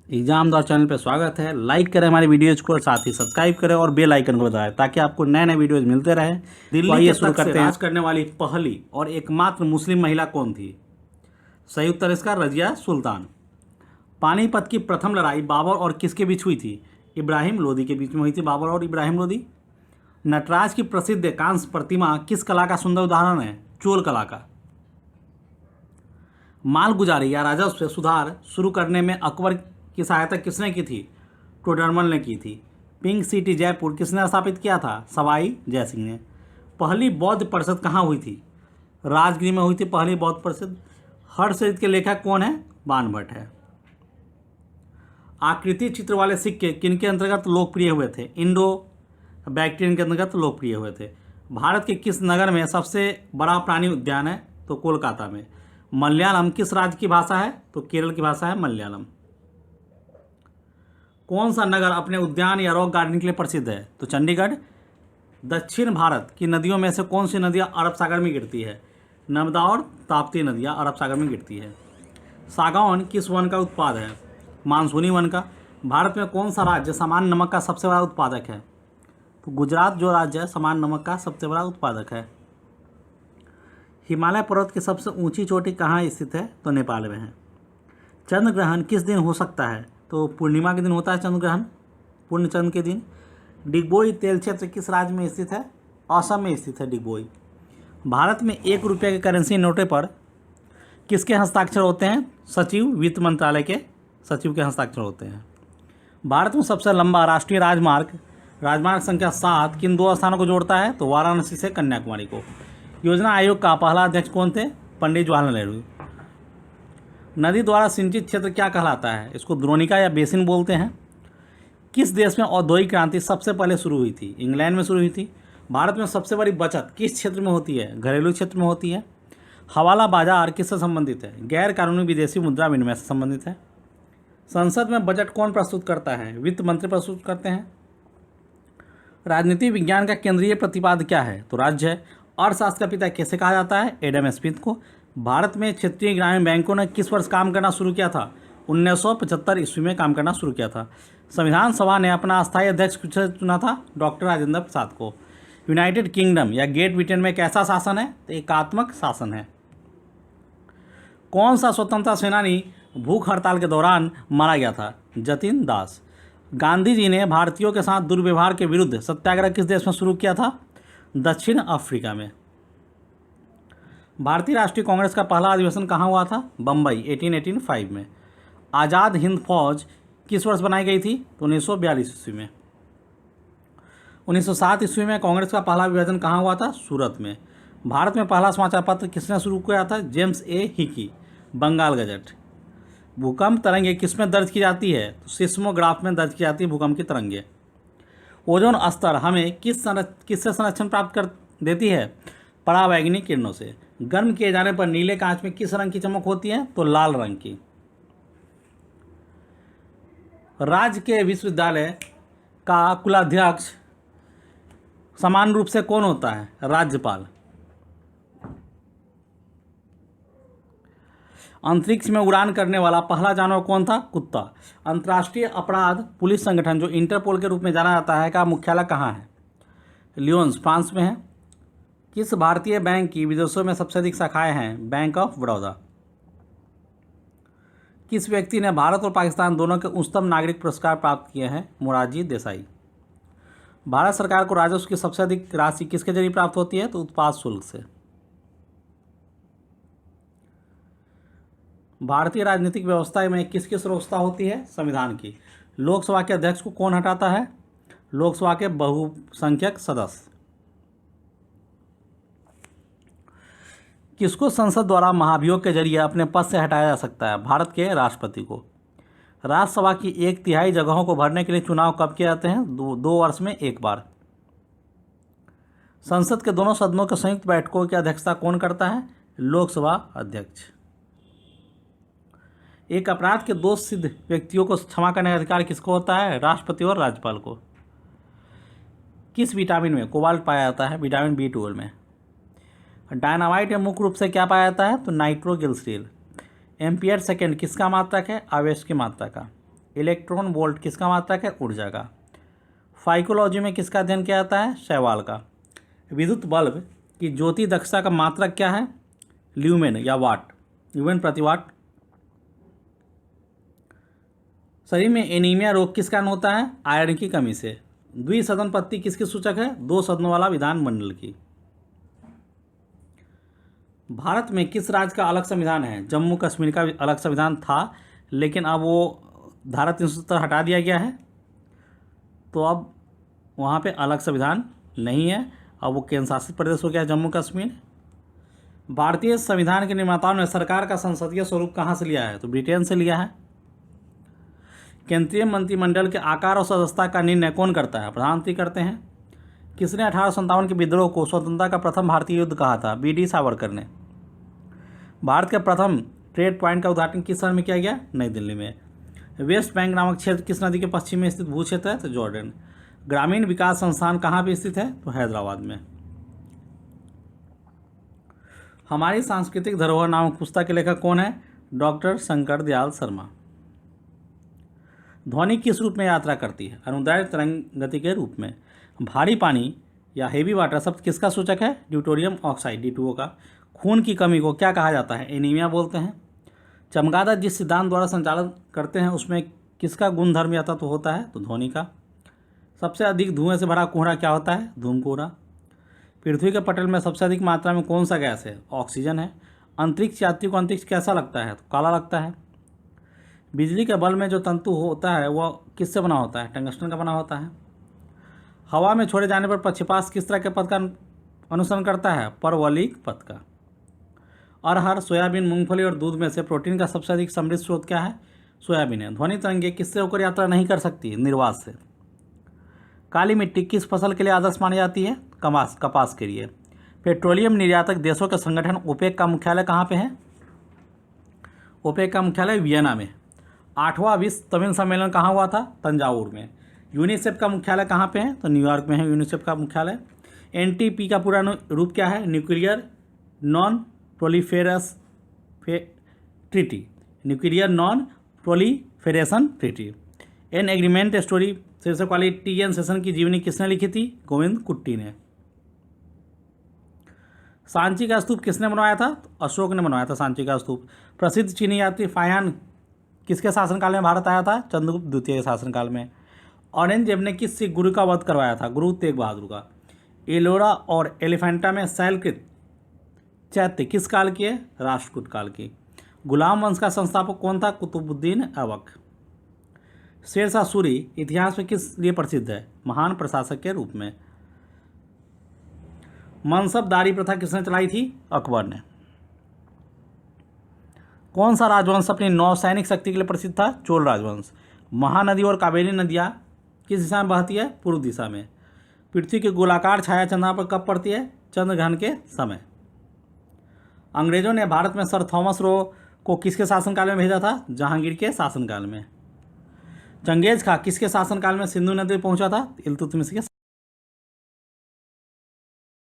Exam दौर channel पर स्वागत है। लाइक करें हमारी वीडियोज को और साथ ही सब्सक्राइब करें और बेल आइकन को दबाएं ताकि आपको नए नए वीडियोज मिलते रहे। दिल्ली के शुरू करते हैं। राज करने वाली पहली और एकमात्र मुस्लिम महिला कौन थी? सही उत्तर इसका रजिया सुल्तान। पानीपत की प्रथम लड़ाई बाबर और किसके बीच हुई थी? इब्राहिम लोदी के बीच में हुई थी, बाबर और इब्राहिम लोदी। नटराज की प्रसिद्ध कांस्य प्रतिमा किस कला का सुंदर उदाहरण है? चोल कला का। मालगुजारी या राजस्व सुधार शुरू करने में अकबर की सहायता किसने की थी? टोडरमल ने की थी। पिंक सिटी जयपुर किसने स्थापित किया था? सवाई जयसिंह ने। पहली बौद्ध परिषद कहाँ हुई थी? राजगीर में हुई थी पहली बौद्ध परिषद। हर्षचरित के लेखक कौन है? बाणभट्ट है। आकृति चित्र वाले सिक्के किनके अंतर्गत लोकप्रिय हुए थे? इंडो बैक्टीरियन के अंतर्गत लोकप्रिय हुए थे। भारत के किस नगर में सबसे बड़ा प्राणी उद्यान है? तो कोलकाता में। मलयालम किस राज्य की भाषा है? तो केरल की भाषा है मलयालम। कौन सा नगर अपने उद्यान या रॉक गार्डन के लिए प्रसिद्ध है? तो चंडीगढ़। दक्षिण भारत की नदियों में से कौन सी नदियाँ अरब सागर में गिरती है? नर्मदा और ताप्ती नदियाँ अरब सागर में गिरती है। सागौन किस वन का उत्पाद है? मानसूनी वन का। भारत में कौन सा राज्य सामान्य नमक का सबसे बड़ा उत्पादक है? तो गुजरात जो राज्य है सामान्य नमक का सबसे बड़ा उत्पादक है। हिमालय पर्वत की सबसे ऊंची चोटी कहाँ स्थित है? तो नेपाल में है। चंद्र ग्रहण किस दिन हो सकता है? तो पूर्णिमा के दिन होता है चंद्र ग्रहण, पूर्ण चंद्र के दिन। डिगबोई तेल क्षेत्र किस राज्य में स्थित है? असम में स्थित है डिगबोई। भारत में 1 रुपये के करेंसी नोटे पर किसके हस्ताक्षर होते हैं? सचिव, वित्त मंत्रालय के सचिव के हस्ताक्षर होते हैं। भारत में सबसे लंबा राष्ट्रीय राजमार्ग संख्या 7 किन 2 स्थानों को जोड़ता है? तो वाराणसी से कन्याकुमारी को। योजना आयोग का पहला अध्यक्ष कौन थे? पंडित जवाहरलाल नेहरू। नदी द्वारा सिंचित क्षेत्र क्या कहलाता है? इसको द्रोणिका या बेसिन बोलते हैं। किस देश में औद्योगिक क्रांति सबसे पहले शुरू हुई थी? इंग्लैंड में शुरू हुई थी। भारत में सबसे बड़ी बचत किस क्षेत्र में होती है? घरेलू क्षेत्र में होती है। हवाला बाजार किससे संबंधित है? गैर कानूनी विदेशी मुद्रा विनिमय से संबंधित है। संसद में बजट कौन प्रस्तुत करता है? वित्त मंत्री प्रस्तुत करते हैं। राजनीति विज्ञान का केंद्रीय प्रतिपाद्य क्या है? तो राज्य है। अर्थशास्त्र का पिता कैसे कहा जाता है? एडम स्मिथ को। भारत में क्षेत्रीय ग्रामीण बैंकों ने किस वर्ष काम करना शुरू किया था? 1975 ईस्वी में काम करना शुरू किया था। संविधान सभा ने अपना अस्थायी अध्यक्ष किसे चुना था? डॉक्टर राजेंद्र प्रसाद को। यूनाइटेड किंगडम या ग्रेट ब्रिटेन में कैसा शासन है? तो एकात्मक शासन है। कौन सा स्वतंत्रता सेनानी भूख हड़ताल के दौरान मारा गया था? जतिन दास। गांधी जी ने भारतीयों के साथ दुर्व्यवहार के विरुद्ध सत्याग्रह किस देश में शुरू किया था? दक्षिण अफ्रीका में। भारतीय राष्ट्रीय कांग्रेस का पहला अधिवेशन कहाँ हुआ था? बम्बई 1885 में। आज़ाद हिंद फौज किस वर्ष बनाई गई थी? तो 1942 ईस्वी में। 1907 ईस्वी में कांग्रेस का पहला विभाजन कहाँ हुआ था? सूरत में। भारत में पहला समाचार पत्र किसने शुरू किया था? James A Hicky. Bengal Gazette. भूकंप तरंगे किस में दर्ज की जाती है? तो सिस्मोग्राफ में दर्ज की जाती है भूकंप की तरंगे। ओजोन स्तर हमें किससे संरक्षण प्राप्त कर देती है? पराबैंगनी किरणों से। गर्म किए जाने पर नीले कांच में किस रंग की चमक होती है? तो लाल रंग की। राज्य के विश्वविद्यालय का कुलाध्यक्ष समान रूप से कौन होता है? राज्यपाल। अंतरिक्ष में उड़ान करने वाला पहला जानवर कौन था? कुत्ता। अंतर्राष्ट्रीय अपराध पुलिस संगठन जो इंटरपोल के रूप में जाना जाता है का मुख्यालय कहाँ है? लियोन्स फ्रांस में है। किस भारतीय बैंक की विदेशों में सबसे अधिक शाखाएं हैं? Bank of Baroda. किस व्यक्ति ने भारत और पाकिस्तान दोनों के उच्चतम नागरिक पुरस्कार प्राप्त किए हैं? मोरारजी देसाई। भारत सरकार को राजस्व की सबसे अधिक राशि किसके जरिए प्राप्त होती है? तो उत्पाद शुल्क से। भारतीय राजनीतिक व्यवस्था में किस किस व्यवस्था होती है? संविधान की। लोकसभा के अध्यक्ष को कौन हटाता है? लोकसभा के बहुसंख्यक सदस्य। किसको संसद द्वारा महाभियोग के जरिए अपने पद से हटाया जा सकता है? भारत के राष्ट्रपति को। राज्यसभा की 1/3 जगहों को भरने के लिए चुनाव कब किए जाते हैं? 2 वर्ष में 1 बार। संसद के दोनों सदनों के संयुक्त बैठकों की अध्यक्षता कौन करता है? लोकसभा अध्यक्ष। एक अपराध के दोष सिद्ध व्यक्तियों को क्षमा करने का अधिकार किसको होता है? राष्ट्रपति और राज्यपाल को। किस विटामिन में कोबाल्ट पाया जाता है? विटामिन B12 में। डायनामाइट में मुख्य रूप से क्या पाया जाता है? तो नाइट्रोग्लिसरीन। एम्पियर सेकेंड किसका मात्रक है? आवेश की मात्रा का। इलेक्ट्रॉन वोल्ट किसका मात्रक है? ऊर्जा का। फाइकोलॉजी में किसका अध्ययन किया जाता है? शैवाल का। विद्युत बल्ब की ज्योति दक्षता का मात्रक क्या है? ल्यूमेन या वाट, ल्यूमेन प्रति वाट। शरीर में एनीमिया रोग किस कारण होता है? आयरन की कमी से। द्विसदन पत्ती किसकी सूचक है? 2 सदनों वाला विधानमंडल की। भारत में किस राज्य का अलग संविधान है? जम्मू कश्मीर का अलग संविधान था, लेकिन अब वो धारा 370 हटा दिया गया है, तो अब वहाँ पे अलग संविधान नहीं है, अब वो केंद्र शासित प्रदेश हो गया जम्मू कश्मीर। भारतीय संविधान के निर्माताओं ने सरकार का संसदीय स्वरूप कहाँ से लिया है? तो ब्रिटेन से लिया है। केंद्रीय मंत्रिमंडल के आकार और सदस्यता का निर्णय कौन करता है? प्रधानमंत्री करते हैं। किसने 1857 के विद्रोह को स्वतंत्रता का प्रथम भारतीय युद्ध कहा था? बी.डी. सावरकर ने। भारत के प्रथम ट्रेड पॉइंट का उद्घाटन किस शहर में किया गया? नई दिल्ली में। वेस्ट बैंक नामक क्षेत्र किस नदी के पश्चिम में स्थित भू क्षेत्र है? तो जॉर्डन। ग्रामीण विकास संस्थान कहाँ पर स्थित है? तो हैदराबाद में। हमारी सांस्कृतिक धरोहर नामक पुस्तक के लेखक कौन है? डॉक्टर शंकर दयाल शर्मा। ध्वनि किस रूप में यात्रा करती है? अनुदैर्घ्य तरंग गति के रूप में। भारी पानी या हेवी वाटर शब्द किसका सूचक है? ड्यूटेरियम ऑक्साइड D2O का। खून की कमी को क्या कहा जाता है? एनीमिया बोलते हैं। चमगादड़ जिस सिद्धांत द्वारा संचालन करते हैं उसमें किसका गुणधर्म या तत्व होता है? तो ध्वनि का। सबसे अधिक धुएं से भरा कोहरा क्या होता है? धूम कोहरा। पृथ्वी के पटल में सबसे अधिक मात्रा में कौन सा गैस है? ऑक्सीजन है। अंतरिक्ष यात्री को अंतरिक्ष कैसा लगता है? तो काला लगता है। बिजली के बल्ब में जो तंतु होता है वह किससे बना होता है? टंगस्टन का बना होता है। हवा में छोड़े जाने पर पक्षीपास किस तरह के पथ का अनुसरण करता है? परवलयिक पथ का। अरहर, सोयाबीन, मूंगफली और दूध में से प्रोटीन का सबसे अधिक समृद्ध स्रोत क्या है? सोयाबीन है। ध्वनि तरंगें किससे होकर यात्रा नहीं कर सकती? निर्वात से। काली मिट्टी किस फसल के लिए आदर्श मानी जाती है? कपास के लिए। पेट्रोलियम निर्यातक देशों के संगठन ओपेक का मुख्यालय कहाँ पे है? ओपेक का मुख्यालय वियना में। 8वां विश्व तमिल सम्मेलन कहाँ हुआ था? तंजावुर में। यूनिसेफ का मुख्यालय कहाँ पे है? तो न्यूयॉर्क में है यूनिसेफ का मुख्यालय। NPT का पूरा रूप क्या है? Nuclear non proliferous treaty, nuclear non proliferation treaty. An agreement story शीर्षक वाली TN सेशन की जीवनी किसने लिखी थी? गोविंद कुट्टी ने। सांची का स्तूप किसने बनवाया था? तो अशोक ने बनवाया था सांची का स्तूप। प्रसिद्ध चीनी यात्री फायान किसके शासनकाल में भारत आया था? चंद्रगुप्त द्वितीय के शासनकाल में। औरंगजेब ने किस सिख गुरु का वध करवाया था? गुरु तेग बहादुर का। एलोरा और एलिफेंटा में शैलकृत चैत्य किस काल की है? राष्ट्रकूट काल की। गुलाम वंश का संस्थापक कौन था? कुतुबुद्दीन ऐबक। शेरशाह सूरी इतिहास में किस लिए प्रसिद्ध है? महान प्रशासक के रूप में। मनसबदारी प्रथा किसने चलाई थी? अकबर ने। कौन सा राजवंश अपनी नौसैनिक शक्ति के लिए प्रसिद्ध था? चोल राजवंश। महानदी और कावेरी नदियाँ किस दिशा में बहती है? पूर्व दिशा में। पृथ्वी की गोलाकार छाया चंद्रमा पर कब पड़ती है? चंद्रग्रहण के समय। अंग्रेजों ने भारत में सर थॉमस रो को किसके शासनकाल में भेजा था? जहांगीर के शासनकाल में। चंगेज खां किसके शासनकाल में सिंधु नदी पहुंचा था? इल्तुतमिश के